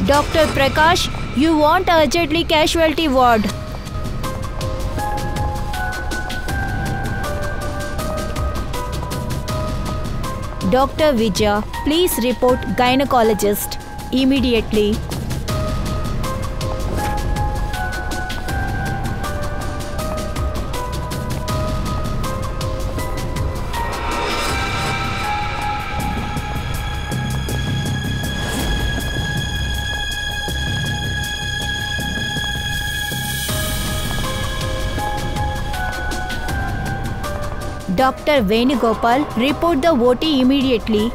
Dr. Prakash, you want urgently casualty ward. Dr. Vijay, please report gynecologist immediately. Dr. Venugopal, report the OT immediately.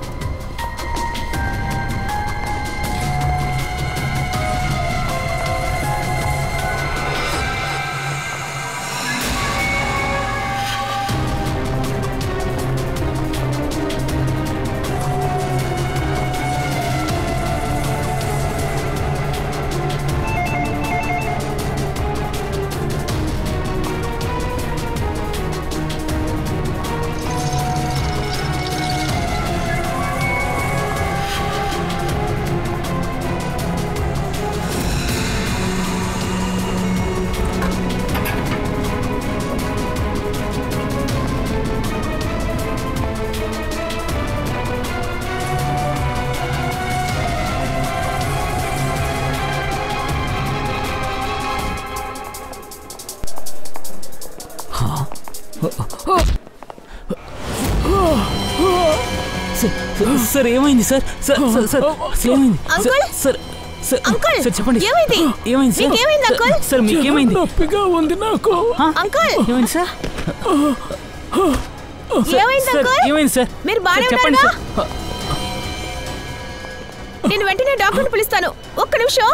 Sir ఏమైంది sir? Sir sir ఏమైంది sir? Uncle sir చెప్పండి. ఏమైంది? ఏమైంది sir? మీకేమైంది uncle? Sir మీకేమైంది? నొప్పిగా ఉంది నాకు. Uncle ఏమైంది sir? ఏమైంది సార్ అంకుల్? ఏమైంది సార్? మీరు బాగానే చెప్పండి ఉన్నారా? సార్. నేను వెంటనే డాక్టర్ని పిలుస్తాను. ఒక్క నిమిషం.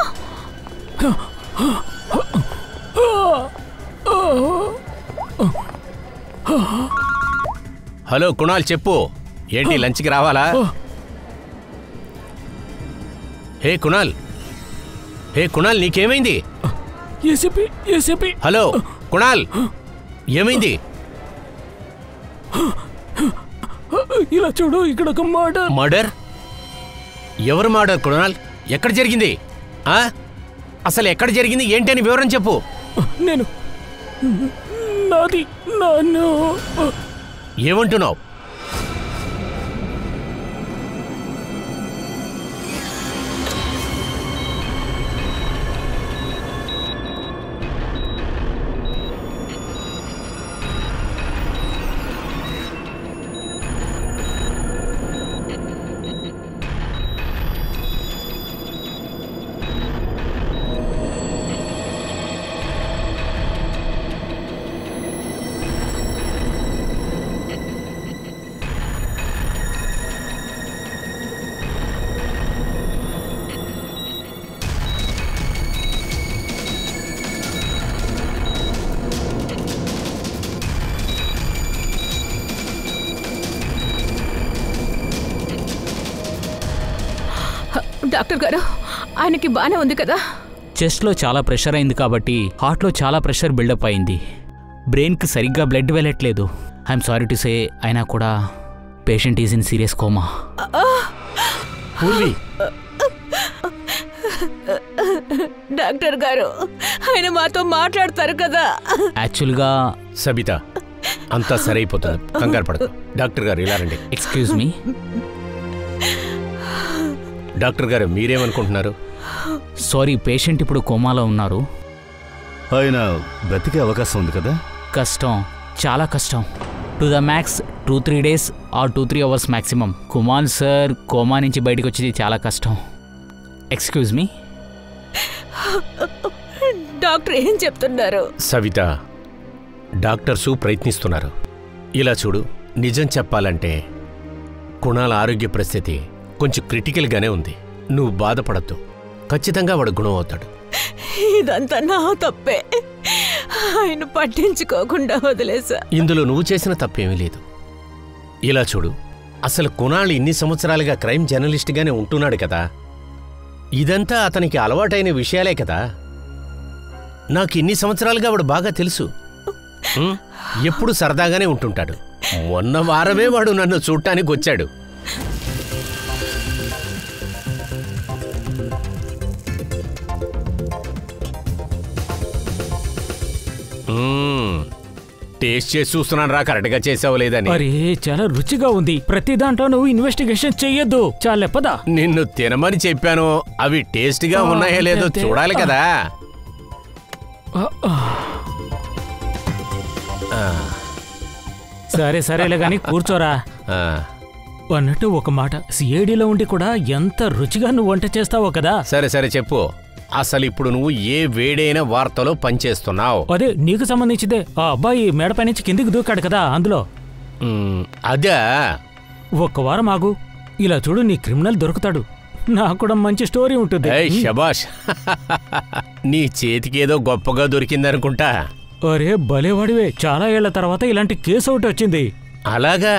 హలో కుణాల్, చెప్పు. ఏంటి లంచ్కి రావాలా? హే కుణాల్, నీకేమైంది? ఏసీపీ. హలో కుణాల్, ఏమైంది? ఇలా చూడు, ఇక్కడ ఒక మర్డర్? ఎవరు మర్డర్ కుణాల్? ఎక్కడ జరిగింది? అసలు ఎక్కడ జరిగింది ఏంటి అని వివరం చెప్పు. నన్ను ఏమంటున్నావు? డాక్టర్ గారు, ఆయనకి బానే ఉంది కదా? చెస్ట్లో చాలా ప్రెషర్ అయింది కాబట్టి హార్ట్లో చాలా ప్రెషర్ బిల్డప్ అయింది. బ్రెయిన్కి సరిగ్గా బ్లడ్ వెళ్ళట్లేదు. ఐఎమ్ సారీ టు సే, అయినా కూడా patient is in serious coma. Doctor గారు, ఆయన మాతో మాట్లాడతారు కదా? యాక్చువల్గా సబిత, అంతా సరైపోతుంది, కంగారు పడకు. డాక్టర్ గారు ఇలా రండి. Excuse me. డాక్టర్ గారు, మీరేమనుకుంటున్నారు? సారీ, పేషెంట్ ఇప్పుడు కోమాలో ఉన్నారు. ఆయన బ్రతికే అవకాశం ఉంది కదా? కష్టం, చాలా కష్టం. To the max 2-3 days or 2-3 hours maximum. Kumar sir coma నుంచి బయటకు వచ్చేది చాలా కష్టం. Excuse me. డాక్టర్ ఏం చెప్తున్నారు? సవిత, డాక్టర్సు ప్రయత్నిస్తున్నారు. ఇలా చూడు, నిజం చెప్పాలంటే కుణాల్ ఆరోగ్య పరిస్థితి కొంచెం క్రిటికల్గానే ఉంది. నువ్వు బాధపడద్దు, ఖచ్చితంగా వాడు గుణం అవుతాడు. ఇదంతా నా తప్పే, ఆయన పట్టించుకోకుండా వదిలేసా. ఇందులో నువ్వు చేసిన తప్పేమీ లేదు. ఇలా చూడు, అసలు కుణాల్ ఇన్ని సంవత్సరాలుగా క్రైమ్ జర్నలిస్ట్గానే ఉంటున్నాడు కదా. ఇదంతా అతనికి అలవాటైన విషయాలే కదా. నాకు ఇన్ని సంవత్సరాలుగా వాడు బాగా తెలుసు. ఎప్పుడు సరదాగానే ఉంటుంటాడు. మొన్న వారమే వాడు నన్ను చూడటానికి వచ్చాడు. టేస్ట్ చేసి చూస్తున్నాను రా కరెక్ట్గా చేసావు లేదని. అరే చాలా రుచిగా ఉంది. ప్రతి దాంట్లో నువ్వు ఇన్వెస్టిగేషన్ చెయ్యొద్దు. చాలా పదా. నిన్ను తినమని చెప్పాను. అవి టేస్ట్గా ఉన్నాయో లేదో చూడాలి కదా. సరే సరేలే గాని కూర్చోరా. అన్నట్టు ఒక మాట, సిఐడిలో ఉండి కూడా ఎంత రుచిగా నువ్వు వంట చేస్తావో కదా. సరే సరే చెప్పు. అసలు ఇప్పుడు నువ్వు ఏ వేడైన వార్తలో పనిచేస్తున్నావు? అదే నీకు సంబంధించిదే. ఆ అబ్బాయి మేడపై నుంచి కిందికి దూకాడు కదా అందులో. అదే. ఒక్క వారం ఆగు, ఇలా చూడు నీ క్రిమినల్ దొరుకుతాడు. నాకు కూడా మంచి స్టోరీ ఉంటుంది. శబాష్. నీ చేతికేదో గొప్పగా దొరికిందనుకుంటా. అరే భలేవాడివే, చాలా ఏళ్ల తర్వాత ఇలాంటి కేసు ఒకటి వచ్చింది. అలాగా?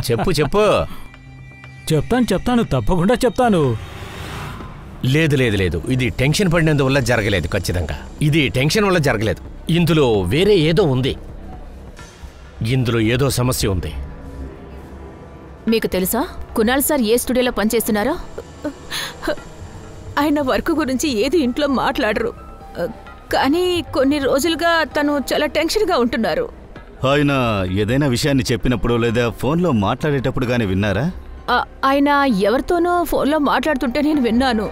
చెప్పు చెప్పు. చెప్తాను తప్పకుండా చెప్తాను. లేదు లేదు లేదు, ఇది టెన్షన్ పడినందువల్ల జరగలేదు. ఖచ్చితంగా ఇది టెన్షన్ వల్ల జరగలేదు. ఇందులో వేరే ఏదో ఉంది. ఇందులో ఏదో సమస్య ఉంది. మీకు తెలుసా కునాల్ సార్ ఏ స్టూడియోలో పనిచేస్తున్నారో? ఆయన వర్క్ గురించి ఏది ఇంట్లో మాట్లాడరు, కానీ కొన్ని రోజులుగా తను చాలా టెన్షన్గా ఉంటున్నారు. ఆయన ఏదైనా విషయాన్ని చెప్పినప్పుడు లేదా ఫోన్లో మాట్లాడేటప్పుడు కానీ విన్నారా? ఆయన ఎవరితోనో ఫోన్లో మాట్లాడుతుంటే నేను విన్నాను.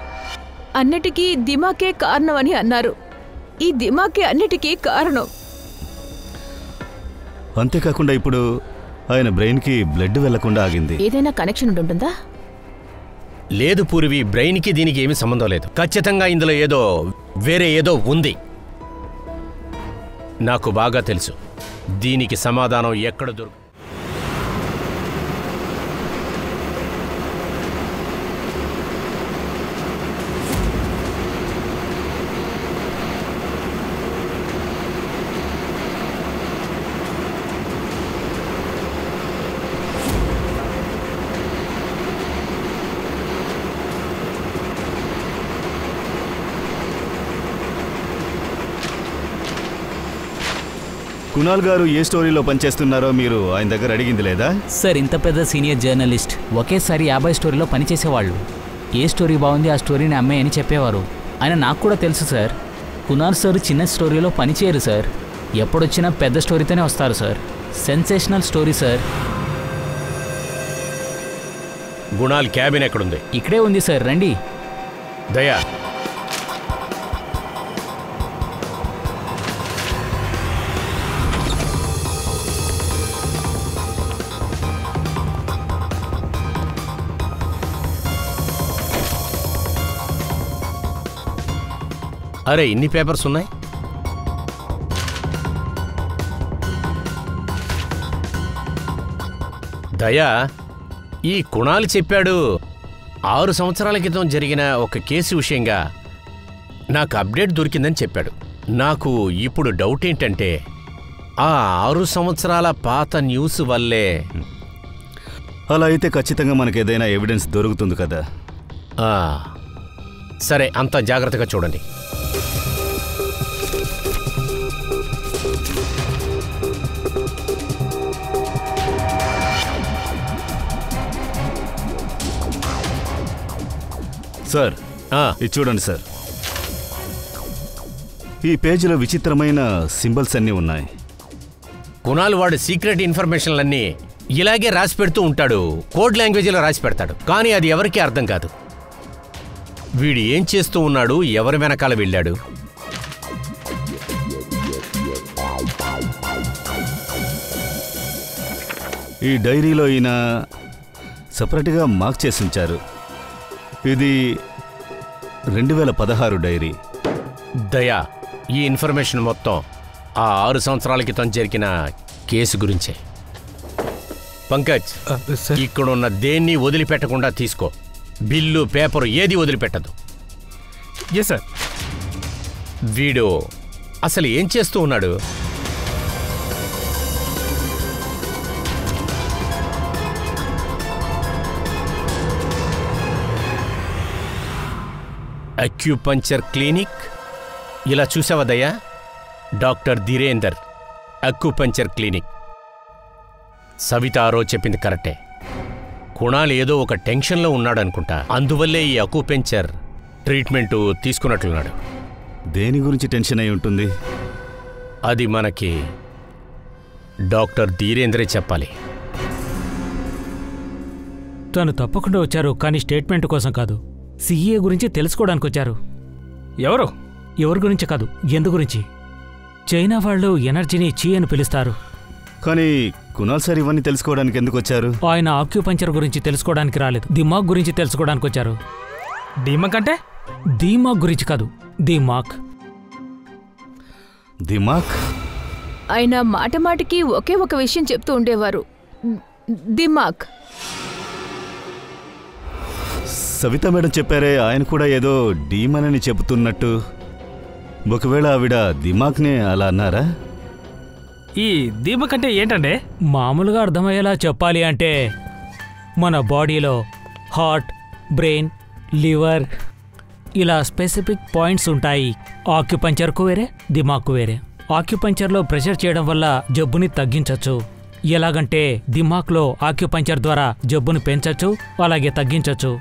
అన్నిటికీ దిమాకే కారణం అని అన్నారు. ఈ దిమాకే అన్నిటికీ కారణం. అంతేకాకుండా ఇప్పుడు ఆయన బ్రెయిన్కి బ్లడ్ వెళ్లకుండా ఆగింది. ఏదైనా కనెక్షన్ ఉంటుందా? లేదు పూర్వి, బ్రెయిన్కి దీనికి ఏమీ సంబంధం లేదు. ఖచ్చితంగా ఇందులో ఏదో వేరే ఏదో ఉంది. నాకు బాగా తెలుసు. దీనికి సమాధానం ఎక్కడ దొరుకు. కునాల్ గారు ఏ స్టోరీలో పనిచేస్తున్నారో మీరు ఆయన దగ్గర అడిగింది లేదా? సార్, ఇంత పెద్ద సీనియర్ జర్నలిస్ట్ ఒకేసారి 50 స్టోరీలో పనిచేసేవాళ్ళు. ఏ స్టోరీ బాగుంది ఆ స్టోరీని అమ్మాయి అని చెప్పేవారు. ఆయన నాకు కూడా తెలుసు సార్. కునాల్ సార్ చిన్న స్టోరీలో పనిచేయరు సార్. ఎప్పుడొచ్చినా పెద్ద స్టోరీతోనే వస్తారు sir. Sensational story sir. Kunal cabin ఎక్కడుంది? ఇక్కడే ఉంది సార్, రండి. దయా, అరే ఇన్ని పేపర్స్ ఉన్నాయి. దయా, ఈ కుణాలు చెప్పాడు 6 సంవత్సరాల క్రితం జరిగిన ఒక కేసు విషయంగా నాకు అప్డేట్ దొరికిందని చెప్పాడు. నాకు ఇప్పుడు డౌట్ ఏంటంటే ఆ 6 సంవత్సరాల పాత న్యూస్ వల్లే. అలా అయితే ఖచ్చితంగా మనకు ఏదైనా ఎవిడెన్స్ దొరుకుతుంది కదా. సరే, అంత జాగ్రత్తగా చూడండి. సార్, ఇది చూడండి సార్. ఈ పేజీలో విచిత్రమైన సింబల్స్ అన్నీ ఉన్నాయి. కునాల్ వాడు సీక్రెట్ ఇన్ఫర్మేషన్లన్నీ ఇలాగే రాసి పెడుతూ ఉంటాడు. కోడ్ లాంగ్వేజ్లో రాసి పెడతాడు, కానీ అది ఎవరికీ అర్థం కాదు. వీడు ఏం చేస్తూ ఉన్నాడు, ఎవరి వెనకాల వెళ్ళాడు? ఈ డైరీలో ఈయన సపరేట్గా మార్క్ చేసి ఉంచారు. ఇది 2016 డైరీ. దయా, ఈ ఇన్ఫర్మేషన్ మొత్తం ఆ 6 సంవత్సరాల క్రితం జరిగిన కేసు గురించే. పంకజ్, ఇక్కడున్న దేన్ని వదిలిపెట్టకుండా తీసుకో. బిల్లు, పేపరు ఏది వదిలిపెట్టదు. Yes sir. వీడు అసలు ఏం చేస్తూ ఉన్నాడు? Acupuncture clinic. ఇలా చూసావా దయ్యా? Doctor Dhirender acupuncture clinic. Savita ఆ రోజు చెప్పింది కరెక్టే. కుణాల్ ఏదో ఒక టెన్షన్లో ఉన్నాడనుకుంటా. అందువల్లే ఈ అక్యుపంక్చర్ ట్రీట్మెంటు తీసుకున్నట్లున్నాడు. దేని గురించి టెన్షన్ అయి ఉంటుంది? అది మనకి డాక్టర్ ధీరేంద్రే చెప్పాలి. తను తప్పకుండా వచ్చారు, కానీ స్టేట్మెంట్ కోసం కాదు. సిఏ గురించి తెలుసుకోవడానికి వచ్చారు. ఎవరి గురించి కాదు, ఎందు గురించి. చైనా వాళ్ళు ఎనర్జీని చీ అని పిలుస్తారు. కానీ కునాల్ సార్ ఇవన్నీ తెలుసుకోవడానికి ఎందుకు వచ్చారు? ఆయన ఆక్యుపంచర్ గురించి తెలుసుకోవడానికి రాలేదు, దిమాగ్ గురించి తెలుసుకోవడానికి వచ్చారు. దిమాగ్ అంటే? దిమాగ్ గురించి కాదు, దిమాగ్. దిమాగ్? ఆయన మాటమాటికి ఒకే ఒక విషయం చెప్తూ ఉండేవారు, దిమాగ్. సవిత మేడం చెప్పారే, ఆయన కూడా ఏదో డీమన్ అని చెబుతున్నట్టు. ఒకవేళ ఆవిడ దిమాగ్నే అలా అన్నారా? ఈ దిమాగ్ అంటే ఏంటంటే? మామూలుగా అర్థమయ్యేలా చెప్పాలి అంటే మన బాడీలో హార్ట్, బ్రెయిన్, లివర్ ఇలా స్పెసిఫిక్ పాయింట్స్ ఉంటాయి. ఆక్యుపంచర్కు వేరే, దిమాగ్కు వేరే. ఆక్యుపంచర్లో ప్రెషర్ చేయడం వల్ల జబ్బుని తగ్గించవచ్చు. ఎలాగంటే దిమాగ్లో ఆక్యుపంచర్ ద్వారా జబ్బుని పెంచచ్చు, అలాగే తగ్గించచ్చు.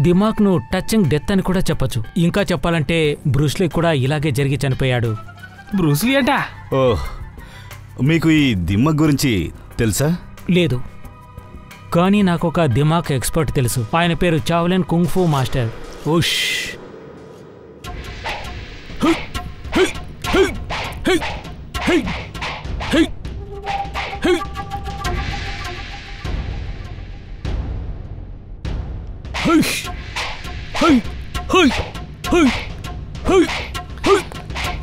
దిమాగ్ను టచింగ్ డెత్ అని కూడా చెప్పచ్చు. ఇంకా చెప్పాలంటే బ్రూస్లీ కూడా ఇలాగే జరిగి చనిపోయాడు. బ్రూస్లీ అంట? ఓహ్, మీకు ఈ దిమాగ్ గురించి తెలుసా? లేదు, కానీ నాకు ఒక దిమాగ్ ఎక్స్పర్ట్ తెలుసు. ఆయన పేరు చావ్లెన్ కుంగ్ఫూ మాస్టర్. ఉష్.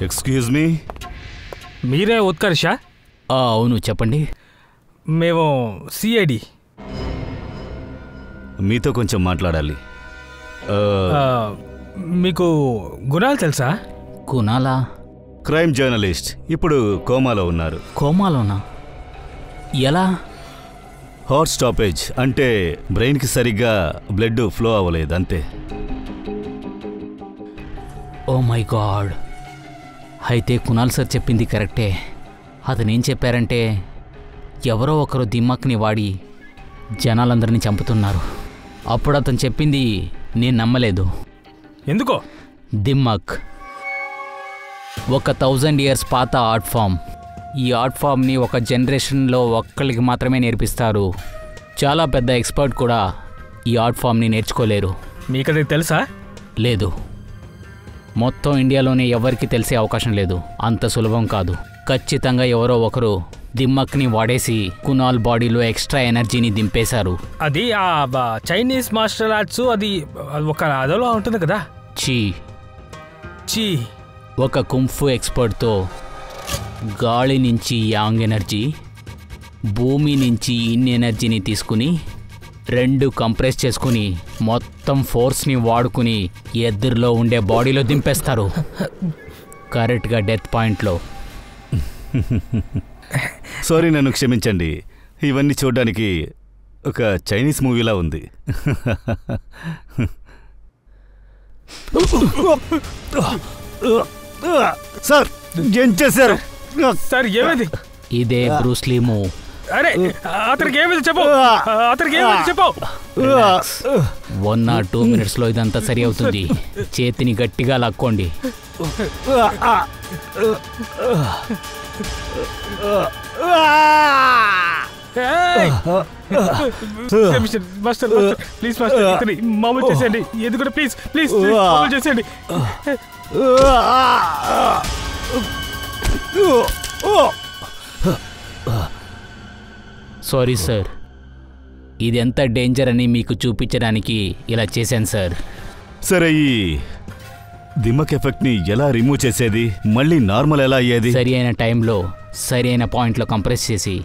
ఎక్స్క్యూజ్ మీ, మీరే ఉత్కర్ష? అవును, చెప్పండి. మేము సిఐడి. మీతో కొంచెం మాట్లాడాలి. మీకు గుణాలు తెలుసా? కునాలా? క్రైమ్ జర్నలిస్ట్, ఇప్పుడు కోమాలో ఉన్నారు. కోమాలోనా? ఎలా? హార్ట్ స్టాపేజ్, అంటే బ్రెయిన్కి సరిగ్గా బ్లడ్ ఫ్లో అవ్వలేదు అంతే. Oh my god. అయితే కునాల్ సార్ చెప్పింది కరెక్టే. అతనేం చెప్పారంటే ఎవరో ఒకరు దిమాక్ని వాడి జనాలందరినీ చంపుతున్నారు. అప్పుడు అతను చెప్పింది నేను నమ్మలేదు. ఎందుకో? దిమాక్ ఒక 1000 years పాత ఆర్ట్ ఫామ్. ఈ ఆర్ట్ ఫామ్ని ఒక జనరేషన్లో ఒక్కళ్ళకి మాత్రమే నేర్పిస్తారు. చాలా పెద్ద ఎక్స్పర్ట్ కూడా ఈ ఆర్ట్ ఫామ్ని నేర్చుకోలేరు. మీకది తెలుసా? లేదు, మొత్తం ఇండియాలోనే ఎవరికి తెలిసే అవకాశం లేదు. అంత సులభం కాదు. ఖచ్చితంగా ఎవరో ఒకరు దిమాక్ని వాడేసి కునాల్ బాడీలో ఎక్స్ట్రా ఎనర్జీని దింపేశారు. అది ఆ చైనీస్ మార్షల్ ఆర్ట్స్, అది ఒక అదోలా ఉంటుంది కదా. చీ ఒక కుంఫు ఎక్స్పర్ట్తో గాలి నుంచి యాంగ్ ఎనర్జీ, భూమి నుంచి ఇన్ ఎనర్జీని తీసుకుని 2 కంప్రెస్ చేసుకుని మొత్తం ఫోర్స్ని వాడుకుని ఎదురులో ఉండే బాడీలో దింపేస్తారు, కరెక్ట్గా డెత్ పాయింట్లో. సారీ, నన్ను క్షమించండి. ఇవన్నీ చూడడానికి ఒక చైనీస్ మూవీలా ఉంది. సార్, ఏం చేశారు? సార్ ఏమైంది? ఇదే బ్రూస్లీ మూవ్. అరే అతనికి ఏమైంది చెప్పు, అతనికి ఏమైంది చెప్పు. 1 or 2 minutesలో ఇదంతా సరి అవుతుంది. చేతిని గట్టిగా లాక్కోండి. మాస్టర్ ప్లీజ్ మాస్టర్, మామూలు చేసేయండి. ఎందుకంటే ప్లీజ్ ప్లీజ్ మామూలు చేసేయండి. సారీ సార్, ఇది ఎంత డేంజర్ అని మీకు చూపించడానికి ఇలా చేశాను సార్. సరే, ఈ దిమాక్ ఎఫెక్ట్ని ఎలా రిమూవ్ చేసేది? మళ్ళీ నార్మల్ ఎలా అయ్యేది? సరి అయిన టైంలో సరి అయిన పాయింట్లో కంప్రెస్ చేసి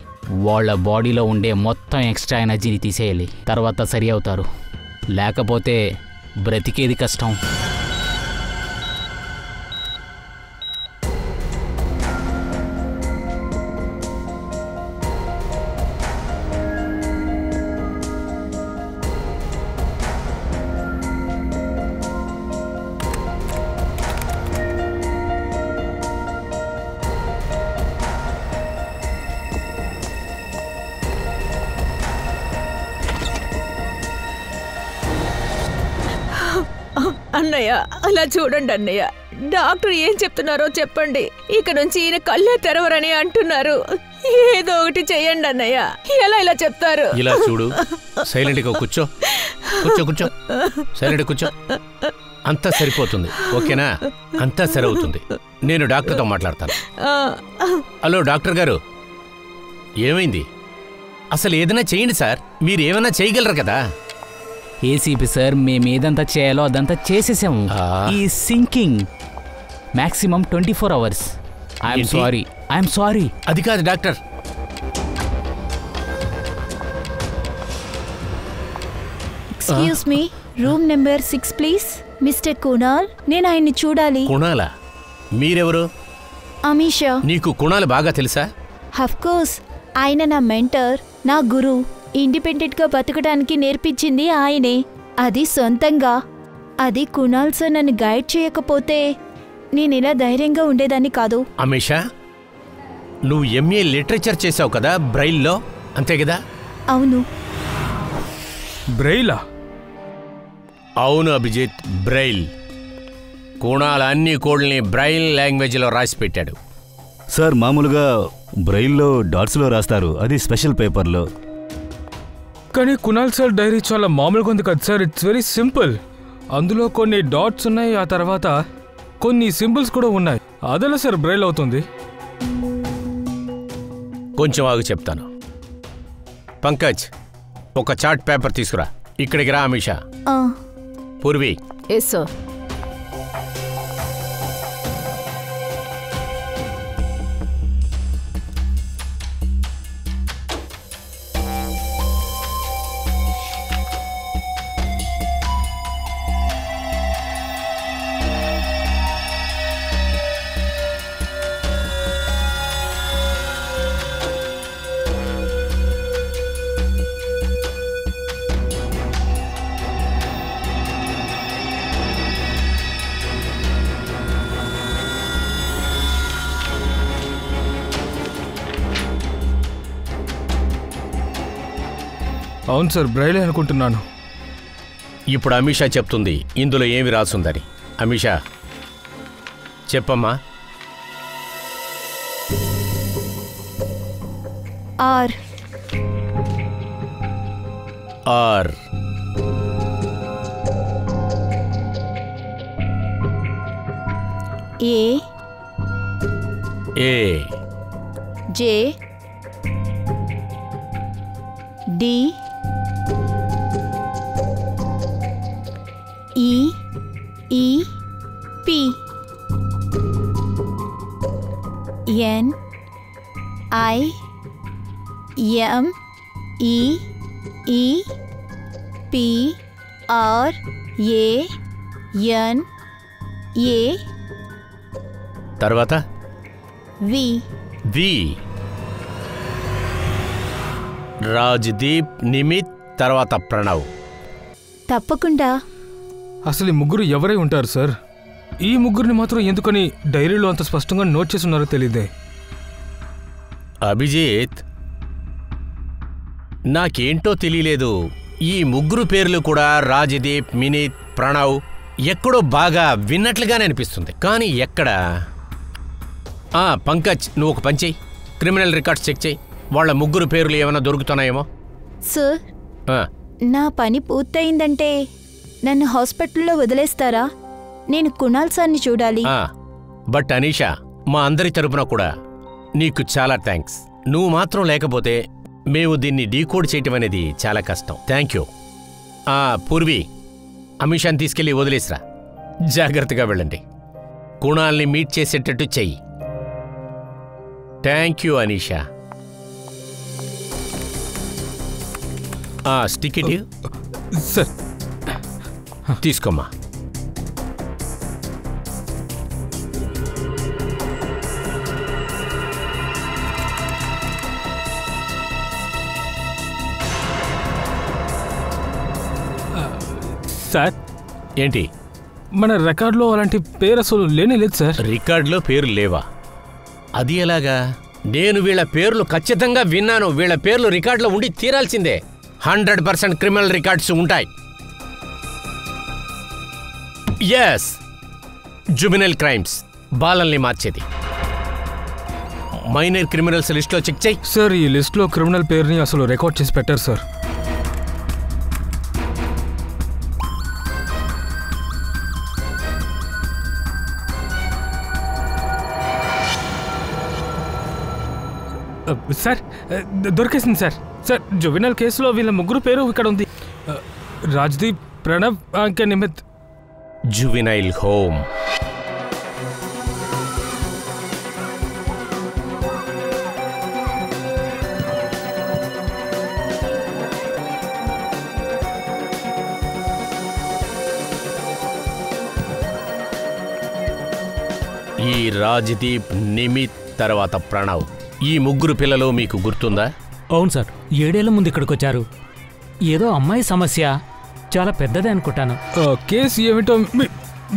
వాళ్ళ బాడీలో ఉండే మొత్తం ఎక్స్ట్రా ఎనర్జీని తీసేయాలి. తర్వాత సరి అవుతారు. లేకపోతే బ్రతికేది కష్టం. అన్నయ్య, అలా చూడండి అన్నయ్య, డాక్టర్ ఏం చెప్తున్నారో చెప్పండి. ఇక నుంచి ఈయన కళ్ళే తెరవరని అంటున్నారు. ఏదో ఒకటి చెయ్యండి అన్నయ్య. ఎలా ఇలా చెప్తారు? ఇలా చూడు, సైలెంట్గా కూర్చో కూర్చో కూర్చో, సైలెంట్గా కూర్చో. అంతా సరిపోతుంది, ఓకేనా? అంతా సరవుతుంది. నేను డాక్టర్తో మాట్లాడతాను. హలో డాక్టర్ గారు, ఏమైంది? అసలు ఏదైనా చేయండి సార్, మీరు ఏమైనా చేయగలరు కదా. ఏసీపీ సార్, మేము ఏదంతా చేయాలో అదంతా చేసేసాము. ఈ sinking maximum 24 hours. I'm sorry. అది కాదు doctor. Excuse me, room number 6 please. Mister Kunal, నేను ఆయన్ని చూడాలి. కుణాలా? మీరెవరు? అమీషా. నీకు కుణాలు బాగా తెలుసా? కోర్స్, ఆయన నా మెంటర్, నా గురు. ఇండిపెండెంట్గా బతకడానికి నేర్పించింది ఆయనే, అది సొంతంగా. అది కునాల్ సార్ నన్ను గైడ్ చేయకపోతే నేను ఇలా ధైర్యంగా ఉండేదాన్ని కాదు. అమీషా, నువ్వు ఎంఏ లిటరేచర్ చేసావు కదా బ్రైల్లో, అంతే కదా? అవును. బ్రెయిలా? అవును అభిజిత్, బ్రైల్. కుణాల్ అన్ని కోడ్లని బ్రైల్ లాంగ్వేజ్లో రాసి పెట్టాడు. సార్, మామూలుగా బ్రెయిల్లో డాట్స్లో రాస్తారు, అది స్పెషల్ పేపర్లో. కానీ కునాల్ సార్ డైరీ చాలా మామూలుగా ఉంది కదా సార్. It's very simple. అందులో కొన్ని డాట్స్ ఉన్నాయి, ఆ తర్వాత కొన్ని సింబల్స్ కూడా ఉన్నాయి. అదెలా సార్ బ్రైల్ అవుతుంది? కొంచెం ఆగు చెప్తాను. పంకజ్, ఒక చార్ట్ పేపర్ తీసుకురా. ఇక్కడికి రా అమీషా. పూర్వి. Yes sir. అవును సార్, బ్రైలే అనుకుంటున్నాను. ఇప్పుడు అమీషా చెప్తుంది ఇందులో ఏమి రాసుందని. అమీషా చెప్పమ్మా. R. R. A. A. J. D. E. E. P. N. I. M. E. E. P. R. A. N. A. తర్వాత వి. వి. రాజ్దీప్, నిమిత్, తర్వాత ప్రణవ్. తప్పకుండా. అసలు ఈ ముగ్గురు ఎవరై ఉంటారు సార్? ఈ ముగ్గురిని మాత్రం ఎందుకని డైరీలో అంత స్పష్టంగా నోట్ చేసి ఉన్నారో తెలియదే. అభిజిత్, నాకేంటో తెలియలేదు. ఈ ముగ్గురు పేర్లు కూడా రాజ్దీప్, మినిత్, ప్రణవ్ ఎక్కడో బాగా విన్నట్లుగానే అనిపిస్తుంది. కానీ ఎక్కడా? పంకజ్, నువ్వు ఒక పని చెయ్యి, క్రిమినల్ రికార్డ్స్ చెక్ చెయ్యి. వాళ్ళ ముగ్గురు పేర్లు ఏమైనా దొరుకుతున్నాయేమో. సార్, నా పని పూర్తయిందంటే నన్ను హాస్పిటల్లో వదిలేస్తారా? నేను కునాల్ సార్ని చూడాలి. బట్ అనీషా, మా అందరి తరపున కూడా నీకు చాలా థ్యాంక్స్. నువ్వు మాత్రం లేకపోతే మేము దీన్ని డీకోడ్ చేయటం అనేది చాలా కష్టం. Thank you. పూర్వి, అమీషాని తీసుకెళ్ళి వదిలేసిరా. జాగ్రత్తగా వెళ్ళండి. కుణాల్ని మీట్ చేసేటట్టు చెయ్యి. Thank you Anisha. స్టికెట్ సార్ తీసుకోమ్మా. సార్, ఏంటి? మన రికార్డులో అలాంటి పేరు అసలు లేనే లేదు సార్. రికార్డులో పేరు లేవా? అది ఎలాగా? నేను వీళ్ళ పేర్లు ఖచ్చితంగా విన్నాను. వీళ్ళ పేర్లు రికార్డులో ఉండి తీరాల్సిందే. 100% క్రిమినల్ రికార్డ్స్ ఉంటాయి. ఎస్, జువెనైల్ క్రైమ్స్ బాలల్ని మార్చేది. మైనర్ క్రిమినల్స్ లిస్ట్లో చెక్ చేయి. సార్ ఈ లిస్ట్లో క్రిమినల్ పేరుని అసలు రికార్డ్ చేసి పెట్టారు సార్. సార్ దొరికేసింది సార్. సార్ జువెనైల్ కేసులో వీళ్ళ ముగ్గురు పేరు ఇక్కడ ఉంది. రాజ్దీప్, ప్రణవ్, ఇంకా నిమిత్. Juvenile home. ఈ రాజ్దీప్, నిమిత్, తర్వాత ప్రణవ్, ఈ ముగ్గురు పిల్లలు మీకు గుర్తుందా? అవును సార్, 7 ఏళ్ల ముందు ఇక్కడికి వచ్చారు. ఏదో అమ్మాయి సమస్య, చాలా పెద్దదే అనుకుంటాను. కేసు ఏమిటో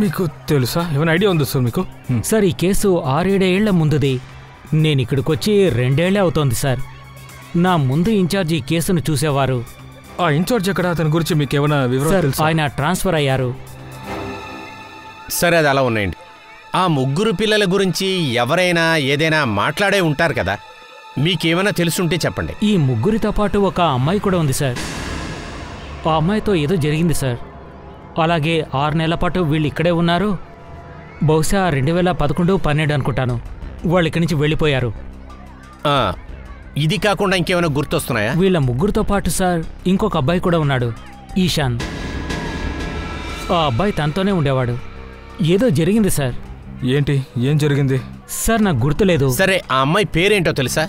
మీకు తెలుసా? ఏమైనా ఐడియా ఉందా సార్ మీకు? సార్ ఈ కేసు 6-7 ఏళ్ల ముందుది. నేను ఇక్కడికి వచ్చి 2 ఏళ్లే అవుతోంది సార్. నా ముందు ఇన్ఛార్జ్ ఈ కేసును చూసేవారు. ఆ ఇన్ఛార్జ్ ఎక్కడ? అతని గురించి మీకు ఏమైనా వివరాలు తెలుసా? ఆయన ట్రాన్స్ఫర్ అయ్యారు. సరే, అది అలా ఉన్నాయండి. ఆ ముగ్గురు పిల్లల గురించి ఎవరైనా ఏదైనా మాట్లాడే ఉంటారు కదా, మీకేమైనా తెలుసుంటే చెప్పండి. ఈ ముగ్గురితో పాటు ఒక అమ్మాయి కూడా ఉంది సార్. ఆ అమ్మాయితో ఏదో జరిగింది సార్. అలాగే 6 నెలల పాటు వీళ్ళు ఇక్కడే ఉన్నారు. బహుశా 2011-12 అనుకుంటాను వాళ్ళు ఇక్కడి నుంచి వెళ్ళిపోయారు. ఇది కాకుండా ఇంకేమైనా గుర్తొస్తున్నాయా? వీళ్ళ ముగ్గురితో పాటు సార్ ఇంకొక అబ్బాయి కూడా ఉన్నాడు, ఈశాన్. ఆ అబ్బాయి తనతోనే ఉండేవాడు. ఏదో జరిగింది సార్. ఏంటి? ఏం జరిగింది సార్? నాకు గుర్తులేదు. సరే, ఆ అమ్మాయి పేరేంటో తెలుసా?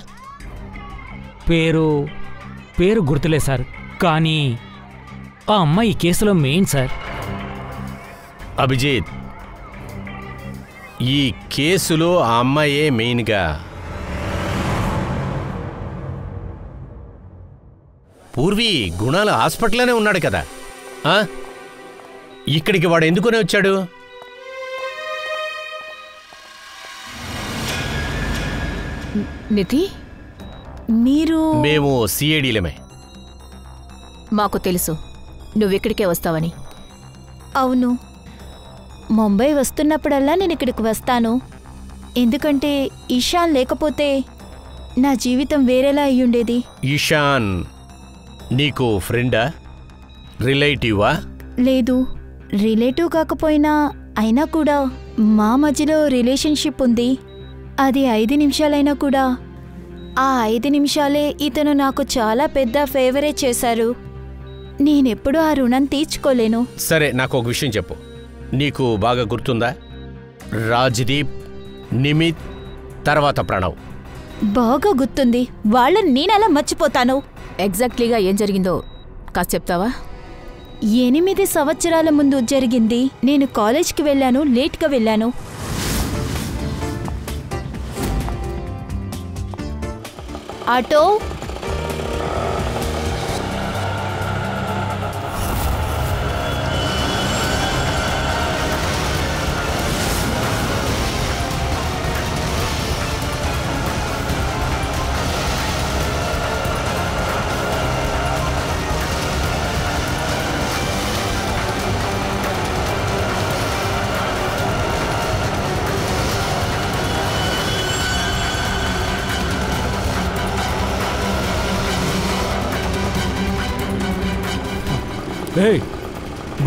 పేరు గుర్తులేదు సార్, కానీ ఆ అమ్మాయి ఈ కేసులో మెయిన్ సార్. అభిజిత్, ఈ కేసులో ఆ అమ్మాయే మెయిన్గా. పూర్వీ గుణాల హాస్పిటల్లోనే ఉన్నాడు కదా, ఇక్కడికి వాడు ఎందుకునే వచ్చాడు? నిధి, మేము సిఐడీలమే. మాకు తెలుసు నువ్వెక్కడికే వస్తావని. అవును, ముంబై వస్తున్నప్పుడల్లా నేను ఇక్కడికి వస్తాను. ఎందుకంటే ఈశాన్ లేకపోతే నా జీవితం వేరేలా అయ్యుండేది. ఈశాన్ నీకు ఫ్రెండా, రిలేటివా? లేదు, రిలేటివ్ కాకపోయినా అయినా కూడా మా మధ్యలో రిలేషన్షిప్ ఉంది. అది 5 నిమిషాలైనా కూడా ఆ 5 నిమిషాలే ఇతను నాకు చాలా పెద్ద ఫేవరే చేశారు. నేనెప్పుడూ ఆ రుణం తీర్చుకోలేను. సరే, నాకు ఒక విషయం చెప్పు. నీకు బాగా గుర్తుందా? రాజ్దీప్, నిమిత్, తర్వాత ప్రణవ్. బాగా గుర్తుంది. వాళ్ళని నేనెలా మర్చిపోతాను? ఎగ్జాక్ట్లీగా ఏం జరిగిందో కాస్త చెప్తావా? 8 సంవత్సరాల ముందు జరిగింది. నేను కాలేజ్కి వెళ్ళాను, లేట్గా వెళ్ళాను. ఆటో,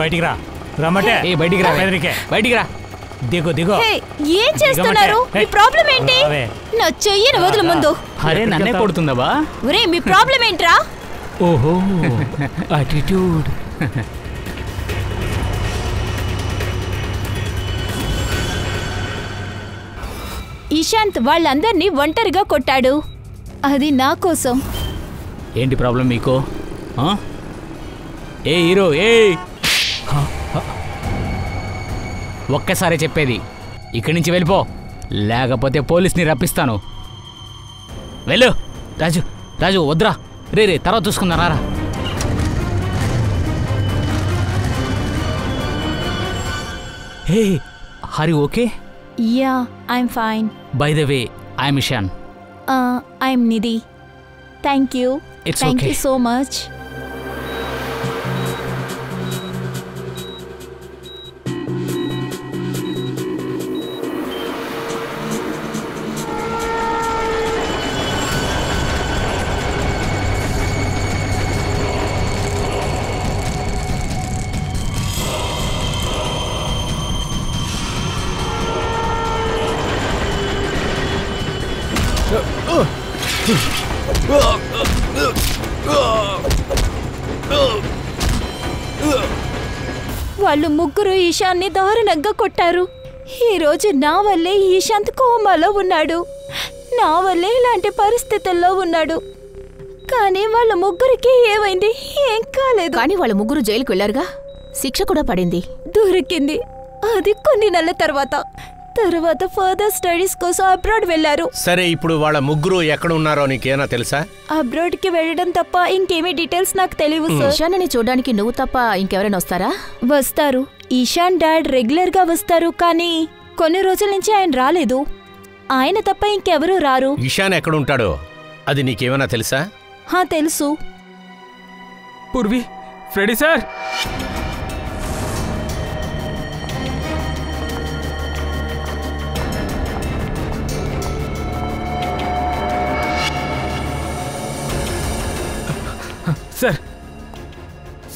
బయటికి రా, రమ్మటే. బయటికి రా, బయటికి రా. దిగో. ఏం చేస్తున్నారు? మీ ప్రాబ్లం ఏంటి? నా చెయ్యిని వదులు ముందు. అరే, నన్నే కొడుతుందా? ఒరే, మీ ప్రాబ్లం ఏంట్రా? ఓహో, యాటిట్యూడ్. ఈశాంత్ వాళ్ళందర్నీ ఒంటరిగా కొట్టాడు. అది నా కోసం. ఏంటి ప్రాబ్లం మీకు? ఏ హీరో, ఒక్కసారి చెప్పేది, ఇక్కడి నుంచి వెళ్ళిపో, లేకపోతే పోలీస్ని రప్పిస్తాను. వెళ్ళు. రాజు వద్దురా. రే తర్వాత చూసుకుందా, రారా. Hey, Hari okay? Yeah, I'm fine. By the way, I'm Ishaan. I'm Nidhi. Thank you. Thank you so much. వాళ్ళు ముగ్గురు ఈశాన్ని దారుణంగా కొట్టారు. ఈరోజు నా వల్లే ఈశాంత్ కోమాలో ఉన్నాడు, నా వల్లే ఇలాంటి పరిస్థితుల్లో ఉన్నాడు. కానీ వాళ్ళ ముగ్గురికి ఏమైంది? ఏం కాలేదు. కానీ వాళ్ళ ముగ్గురు జైలుకు వెళ్లారుగా, శిక్ష కూడా పడింది. దొరికింది. అది కొన్ని నెలల తర్వాత ఫర్దర్ స్టడీస్ కోసం అబ్రాడ్ వెళ్లారు. సరే, ఇప్పుడు వాళ్ళ ముగ్గురు ఎక్కడ ఉన్నారో నీకేనా తెలుసా? అబ్రాడ్ కి వెళ్ళడం తప్ప ఇంకేమీ డీటెయిల్స్ నాకు తెలియవు సార్. ఈశాన్ని చూడడానికి నువ్వు తప్ప ఇంకెవరైనా వస్తారా? వస్తారు. ఈశాన్ డాడ్ రెగ్యులర్ గా వస్తారు, కానీ కొన్ని రోజుల నుంచి ఆయన రాలేదు. ఆయన తప్ప ఇంకెవరూ రారు. ఈశాన్ ఎక్కడ ఉంటాడో అది నీకేమైనా తెలుసా? తెలుసు. Purvi, Freddie sir.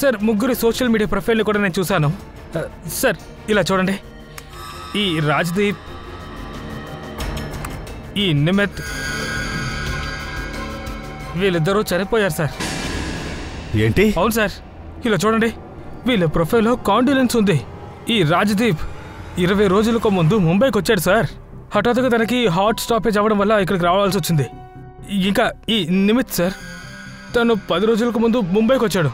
సార్, ముగ్గురు సోషల్ మీడియా ప్రొఫైల్ని కూడా నేను చూశాను. సార్, ఇలా చూడండి. ఈ రాజ్దీప్, ఈ నిమిత్, వీళ్ళిద్దరూ చనిపోయారు సార్. ఏంటి? అవును సార్, ఇలా చూడండి. వీళ్ళ ప్రొఫైల్లో కాండిలెన్స్ ఉంది. ఈ రాజ్దీప్ 20 రోజులకు ముందు ముంబైకి వచ్చాడు సార్. హఠాత్తుగా తనకి హార్ట్ స్టాపేజ్ అవ్వడం వల్ల ఇక్కడికి రావాల్సి వచ్చింది. ఇంకా ఈ నిమిత్ సార్, తను 10 రోజులకు ముందు ముంబైకి వచ్చాడు.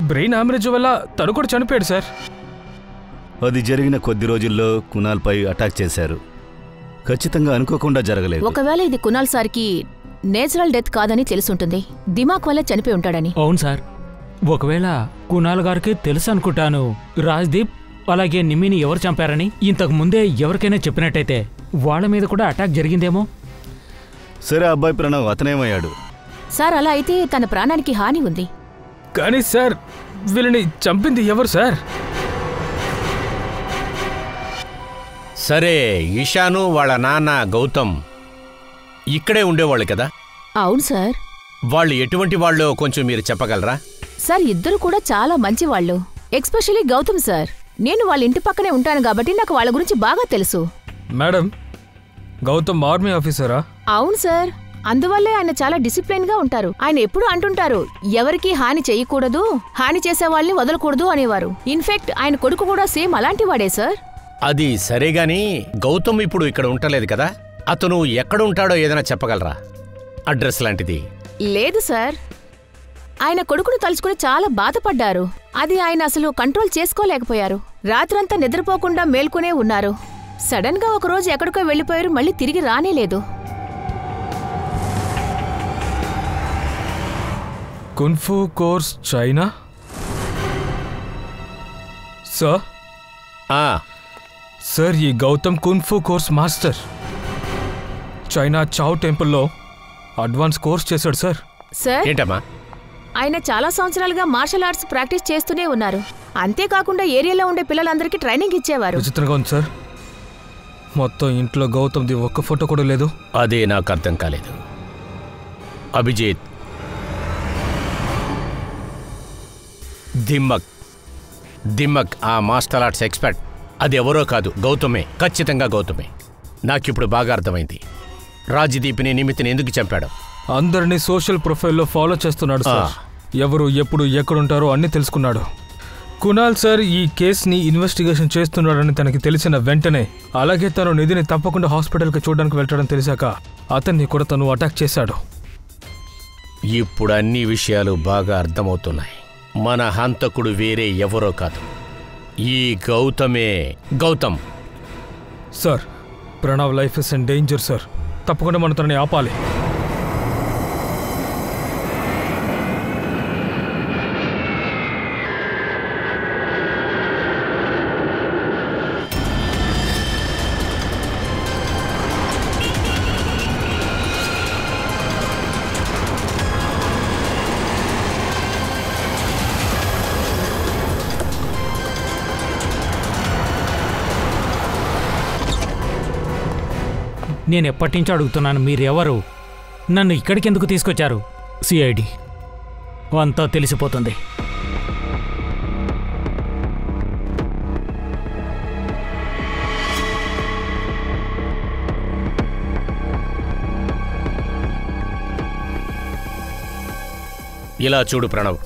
బ్రెయిన్ హ్యామరేజ్ వల్ల తను కూడా చనిపోయాడు సార్. అది జరిగిన కొద్ది రోజుల్లో కునాల్పై అటాక్ చేశారు. ఖచ్చితంగా అనుకోకుండా జరగలేదు. ఒకవేళ ఇది కునాల్ సార్కి నేచురల్ డెత్ కాదని తెలుసుంటుంది, దిమాక్ వల్ల చనిపోయి ఉంటాడని. అవును సార్, ఒకవేళ కునాల్ గారికి తెలుసు అనుకుంటాను రాజ్దీప్ అలాగే నిమ్మిని ఎవరు చంపారని. ఇంతకు ముందే ఎవరికైనా చెప్పినట్టయితే వాళ్ళ మీద కూడా అటాక్ జరిగిందేమో. సరే అబ్బాయి ప్రణవ్, అతనేమయ్యాడు? సార్, అలా అయితే తన ప్రాణానికి హాని ఉంది. కానీ సార్, వీళ్ళని చంపింది ఎవరు సార్? సరే, ఈశాను వాళ్ళ నాన్న గౌతమ్ ఇక్కడే ఉండేవాళ్ళు కదా? అవును సార్. వాళ్ళు ఎటువంటి వాళ్ళో కొంచెం మీరు చెప్పగలరా? సార్, ఇద్దరు కూడా చాలా మంచి వాళ్ళు. Especially Gautam sir. నేను వాళ్ళ ఇంటి పక్కనే ఉంటాను కాబట్టి నాకు వాళ్ళ గురించి బాగా తెలుసు. మేడం, గౌతమ్ ఆర్మీ ఆఫీసరా? అవును సార్. అందువల్లే ఆయన చాలా డిసిప్లైన్ గా ఉంటారు. ఆయన ఎప్పుడూ అంటుంటారు, ఎవరికి హాని చేయకూడదు, హాని చేసే వాళ్ళని వదలకూడదు అనేవారు. ఇన్ఫాక్ట్ ఆయన కొడుకు కూడా సేమ్ అలాంటి వాడే సార్. అది సరేగాని గౌతమ్ ఇప్పుడు ఇక్కడ ఉండలేదు కదా? అతను ఎక్కడ ఉంటాడో ఏదైనా చెప్పగలరా? అడ్రస్ లాంటిది. లేదు సార్. ఆయన కొడుకును తలుచుకుని చాలా బాధపడ్డారు. అది ఆయన అసలు కంట్రోల్ చేసుకోలేకపోయారు. రాత్రంతా నిద్రపోకుండా మేల్కొనే ఉన్నారు. సడన్ గా ఒకరోజు ఎక్కడికో వెళ్లిపోయారు, మళ్ళీ తిరిగి రానేలేదు. Kung fu course China sir? Sir, ఈ Gautam kung fu course master. China చావ్ టెంపుల్లో అడ్వాన్స్ కోర్స్ చేశాడు సార్. సార్, ఏంటమ్మా? ఆయన చాలా సంవత్సరాలుగా మార్షల్ ఆర్ట్స్ ప్రాక్టీస్ చేస్తూనే ఉన్నారు. అంతేకాకుండా ఏరియాలో ఉండే పిల్లలందరికీ ట్రైనింగ్ ఇచ్చేవారు. విచిత్రంగా ఉంది సార్. మొత్తం ఇంట్లో గౌతమ్ది ఒక్క ఫోటో కూడా లేదు. అదే నాకు అర్థం కాలేదు. అభిజిత్, దిమ్మక్ ఆ మార్షల్ ఆర్ట్స్ ఎక్స్పర్ట్ అది ఎవరో కాదు, గౌతమే. ఖచ్చితంగా గౌతమే. నాకిప్పుడు బాగా అర్థమైంది రాజ్దీప్ని నిమిత్ని ఎందుకు చంపాడు. అందరినీ సోషల్ ప్రొఫైల్లో ఫాలో చేస్తున్నాడు సార్. ఎవరు ఎప్పుడు ఎక్కడుంటారో అన్నీ తెలుసుకున్నాడు. కునాల్ సార్ ఈ కేసుని ఇన్వెస్టిగేషన్ చేస్తున్నాడని తనకి తెలిసిన వెంటనే, అలాగే తను నిధిని తప్పకుండా హాస్పిటల్కి చూడడానికి వెళ్ళడం తెలిసాక అతన్ని కూడా తను అటాక్ చేశాడు. ఇప్పుడు అన్ని విషయాలు బాగా అర్థమవుతున్నాయి. మన హంతకుడు వేరే ఎవరో కాదు, ఈ గౌతమే. Gautam sir, Pranav life is in danger sir. తప్పకుండా మనం తనని ఆపాలి. నేను ఎప్పటినుంచో అడుగుతున్నాను, మీరెవరు? నన్ను ఇక్కడికి ఎందుకు తీసుకొచ్చారు? సిఐడి అంతా తెలిసిపోతుంది. ఇలా చూడు ప్రణవ్,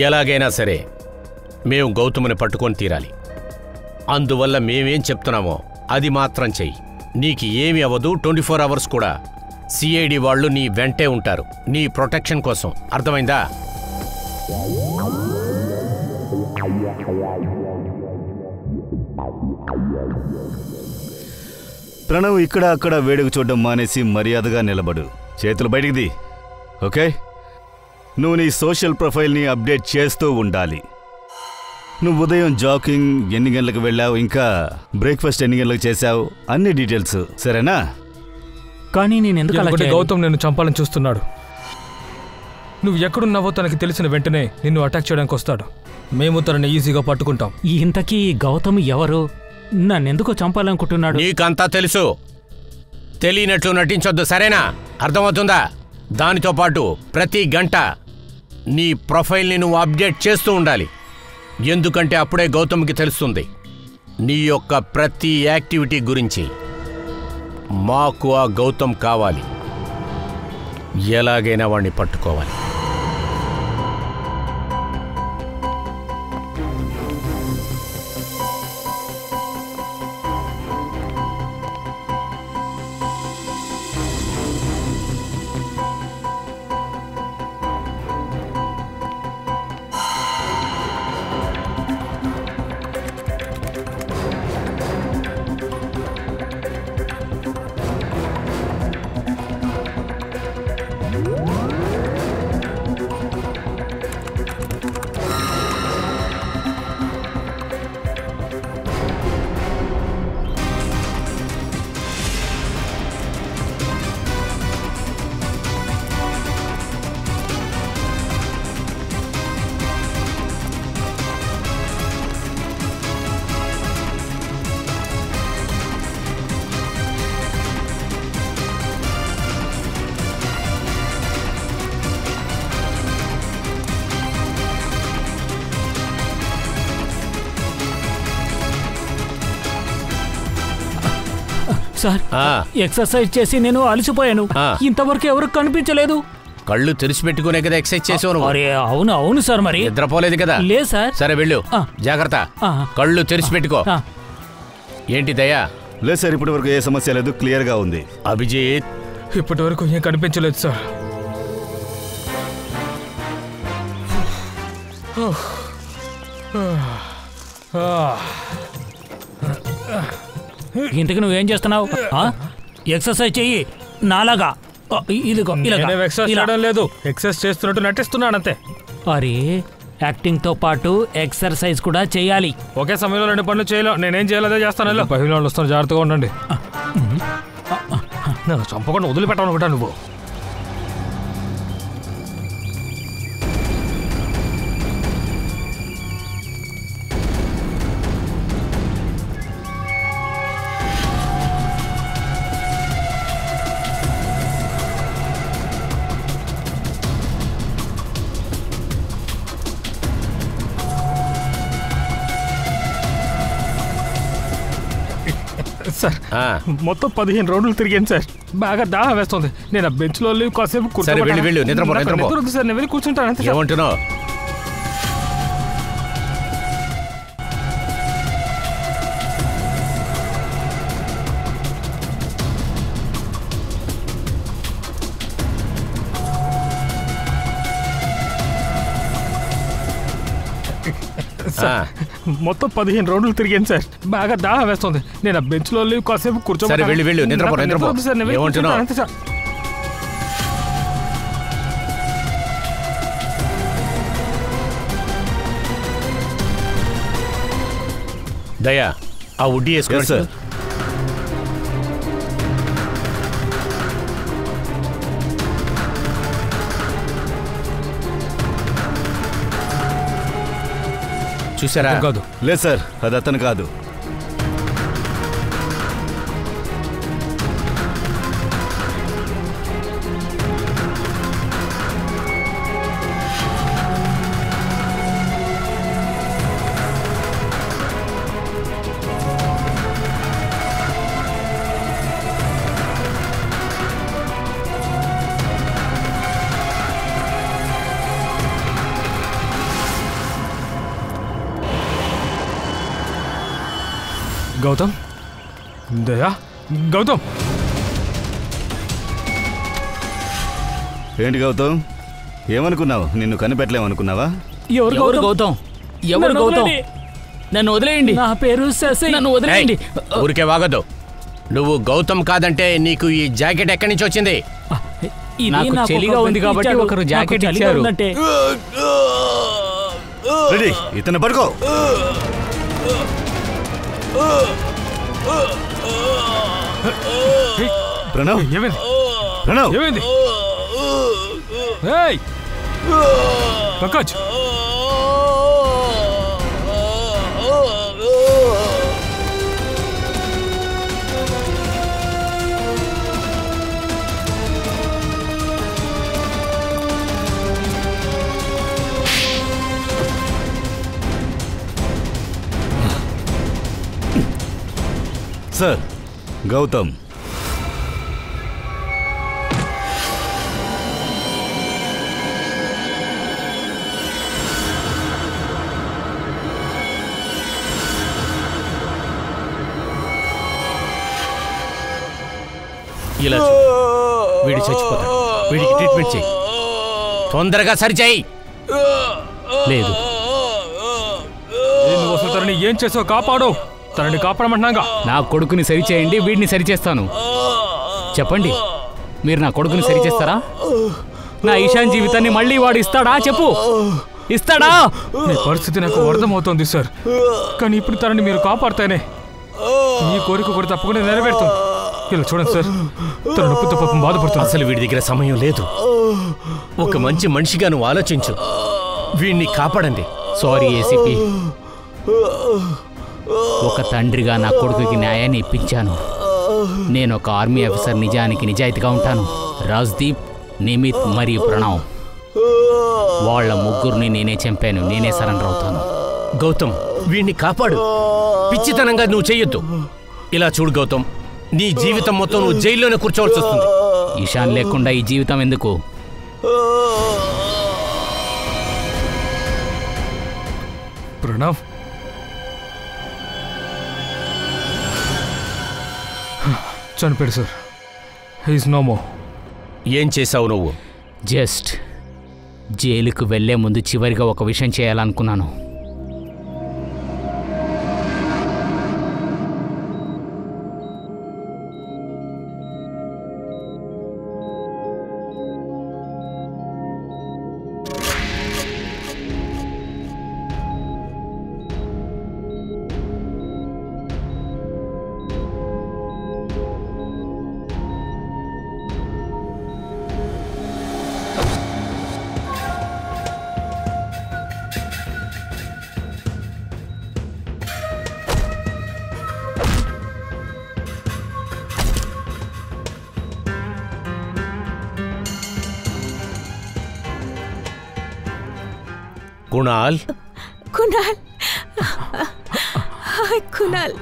ఎలాగైనా సరే మేము గౌతమ్ని పట్టుకొని తీరాలి. అందువల్ల మేమేం చెప్తున్నామో అది మాత్రం చెయ్యి. నీకు ఏమి అవ్వదు. 24 అవర్స్ కూడా సిఐడి వాళ్ళు నీ వెంటే ఉంటారు, నీ ప్రొటెక్షన్ కోసం. అర్థమైందా? ప్రణవ్, ఇక్కడ అక్కడ వేడుక చూడడం మానేసి మర్యాదగా నిలబడు. చేతులు బయటికి ది. ఓకే? నువ్వు నీ సోషల్ ప్రొఫైల్ని అప్డేట్ చేస్తూ ఉండాలి. నువ్వు ఉదయం జాకింగ్ ఎన్ని గంటలకు వెళ్ళావు, ఇంకా బ్రేక్ఫాస్ట్ ఎన్ని గంటలకు చేశావు, అన్ని డీటెయిల్స్. సరేనా? కానీ నేను ఎందుకు అలా చేయాలి? గౌతమ్ నిన్ను చంపాలని చూస్తున్నాడు. నువ్వు ఎక్కడున్నావో తనకి తెలిసిన వెంటనే నిన్ను అటాక్ చేయడానికి వస్తాడు. మేము తనని ఈజీగా పట్టుకుంటాం. ఇంతకీ గౌతమ్ ఎవరు? నన్నెందుకు చంపాలనుకుంటున్నాడు? నీకంతా తెలుసు. తెలియనట్లు నటించొద్దు, సరేనా? అర్థమవుతుందా? దానితో పాటు ప్రతి గంట నీ ప్రొఫైల్ని నువ్వు అప్డేట్ చేస్తూ ఉండాలి. ఎందుకంటే అప్పుడే గౌతమ్కి తెలుస్తుంది నీ యొక్క ప్రతి యాక్టివిటీ గురించి. మాకు ఆ గౌతమ్ కావాలి. ఎలాగైనా వాడిని పట్టుకోవాలి. సార్, ఎక్సర్సైజ్ చేసి నేను అలసిపోయాను. ఇంతవరకు ఎవరు కనిపించలేదు. కళ్ళు తెరిచిపెట్టుకునే కదా ఎక్సర్సైజ్ చేసావు. అవును అవును సార్. మరి నిద్రపోలేదు కదా? లేదు సార్. సరే వెళ్ళు, జాగ్రత్త. కళ్ళు తెరిచిపెట్టుకో. ఏంటి దయా? లేదు సార్, ఇప్పటి వరకు ఏ సమస్య లేదు, క్లియర్గా ఉంది. అభిజిత్, ఇప్పటి వరకు ఏం కనిపించలేదు సార్. ఇంతకు నువ్వేం చేస్తున్నావు? ఎక్సర్సైజ్ చెయ్యి నాలాగా. లేదు, ఎక్సర్సైజ్ చేస్తున్నట్టు నటిస్తున్నాను అంతే. అరే, యాక్టింగ్ తో పాటు ఎక్సర్సైజ్ కూడా చేయాలి. ఒకే సమయంలో 2 పనులు చేయలేవు. నేనేం చేయాలో చేస్తాను. పహిలో వస్తాను, జాగ్రత్తగా ఉండండి. చంపకుండా వదిలిపెట్టాలనుకుంటా నువ్వు. సార్, మొత్తం 15 రౌండ్లు తిరిగాను సార్. బాగా దాహం వేస్తుంది. నేను ఆ బెంచ్ లో కాసేపు కూర్చోండి సార్. నేను వెళ్ళి కూర్చుంటాను అంతే. ఏమంటున్నావు? మొత్తం 15 రౌండ్లు తిరిగాను సార్. బాగా దాహం వేస్తుంది. నేను ఆ బెంచ్ లో కాసేపు కూర్చోండి సార్. నేను కూర్చుంటాను అంతే సార్. దయా, ఆ ఉడ్డీ వేసుకోండి సార్. చూసారా? కాదు. లేదు సార్, అది అతను కాదు. గౌతమ్, దయా, గౌతమ్. ఏంటి గౌతమ్, ఏమనుకున్నావు? నిన్ను కనిపెట్టలేమనుకున్నావా? ఎవరు గౌతమ్? ఎవరు గౌతమ్? నన్ను వదిలేయండి. నా పేరు శశి. నన్ను వదిలేయండి. ఊరికే వాగదు. నువ్వు గౌతమ్ కాదంటే నీకు ఈ జాకెట్ ఎక్కడి నుంచి వచ్చింది? ఇది నాకు నాకు చలిగా ఒక ఉంది వ్యక్తి కాబట్టి ఇచ్చాడు. ఒకరు నాకు జాకెట్ చలిగా ఇచ్చారు. ఉందంటే రెడీ, ఇతను పడుకో. ప్రణవ్, ఏమైంది? ప్రణవ్, ఏమైంది? ఏయ్ పంకజ్, సార్ గౌతమ్. ఇలా వీడి చచ్చిపోతాడు. వీడికి ట్రీట్మెంట్ చేయి, తొందరగా సరిచేయి. లేదు, నువ్వు అసలు తనని ఏం చేసావు? కాపాడు, తనని కాపాడమంటున్నాగా. నా కొడుకుని సరిచేయండి, వీడిని సరిచేస్తాను. చెప్పండి, మీరు నా కొడుకుని సరిచేస్తారా? నా ఈశాన్ జీవితాన్ని మళ్ళీ వాడు ఇస్తాడా? చెప్పు, ఇస్తాడా? మీ పరిస్థితి నాకు అర్థమవుతోంది సార్, కానీ ఇప్పుడు తనని మీరు కాపాడితేనే ఈ కోరిక కూడా తప్పకుండా నెరవేరుతుంది. ఇలా చూడండి సార్, తన నొప్పితో పాపం బాధపడుతుంది. అసలు వీడి దగ్గర సమయం లేదు. ఒక మంచి మనిషిగా నువ్వు ఆలోచించు. వీడిని కాపాడండి. సారీ ఏసీపీ, ఒక తండ్రిగా నా కొడుకుకి న్యాయాన్ని ఇప్పించాను. నేను ఒక ఆర్మీ ఆఫీసర్, నిజానికి నిజాయితీగా ఉంటాను. రాజ్దీప్, నిమిత్ మరియు ప్రణవ్, వాళ్ళ ముగ్గురిని నేనే చంపాను. నేనే సరెండర్ అవుతాను. గౌతమ్, వీడిని కాపాడు. పిచ్చితనంగా నువ్వు చెయ్యొద్దు. ఇలా చూడు గౌతమ్, నీ జీవితం మొత్తం నువ్వు జైల్లోనే కూర్చోవలసి వస్తుంది. ఈశాన్ లేకుండా ఈ జీవితం ఎందుకు? ప్రణవ్, చనిపోయాడు సార్. He's no more. ఏం చేశావు నువ్వు? జస్ట్ జైలుకు వెళ్లే ముందు చివరిగా ఒక విషయం చేయాలనుకున్నాను. కుణాల్, కునాల్, కునాల్,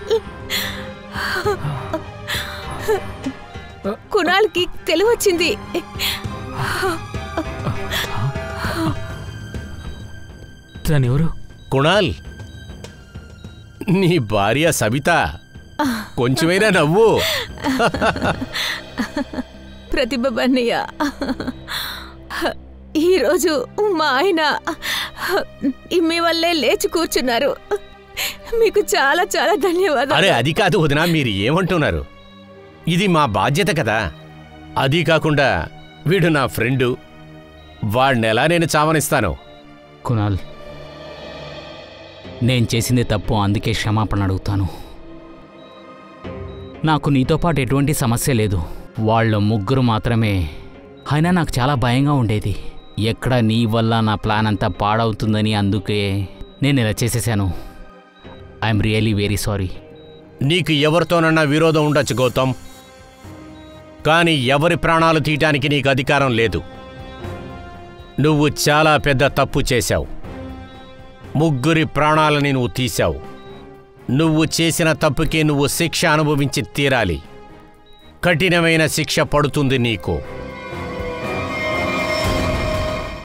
కునాల్కి తెలివచ్చింది. తనెవరు? కుణాల్, నీ భార్య సబిత. కొంచెమైనా నవ్వు. ప్రతిభ బన్నయ్య, ఈరోజు మా ఆయన మీ వల్లే లేచి కూర్చున్నారు. మీకు చాలా చాలా ధన్యవాదాలు. అరే అది కాదు వదినా, మీరు ఏమంటున్నారు? ఇది మా బాధ్యత కదా. అది కాకుండా వీడు నా ఫ్రెండు, వాడినెలా నేను చావనిస్తాను? కునాల్, నేను చేసింది తప్పు, అందుకే క్షమాపణ అడుగుతాను. నాకు నీతో పాటు ఎటువంటి సమస్య లేదు. వాళ్ళ ముగ్గురు మాత్రమే. అయినా నాకు చాలా భయంగా ఉండేది. ఎక్కడ నీ వల్ల నా ప్లాన్ అంతా పాడవుతుందని, అందుకే నేను ఇలా చేసేసాను. I'm really very sorry. నీకు ఎవరితోనన్నా విరోధం ఉండొచ్చు గౌతమ్, కానీ ఎవరి ప్రాణాలు తీయటానికి నీకు అధికారం లేదు. నువ్వు చాలా పెద్ద తప్పు చేశావు. ముగ్గురి ప్రాణాలని నువ్వు తీశావు. నువ్వు చేసిన తప్పుకే నువ్వు శిక్ష అనుభవించి తీరాలి. కఠినమైన శిక్ష పడుతుంది నీకు.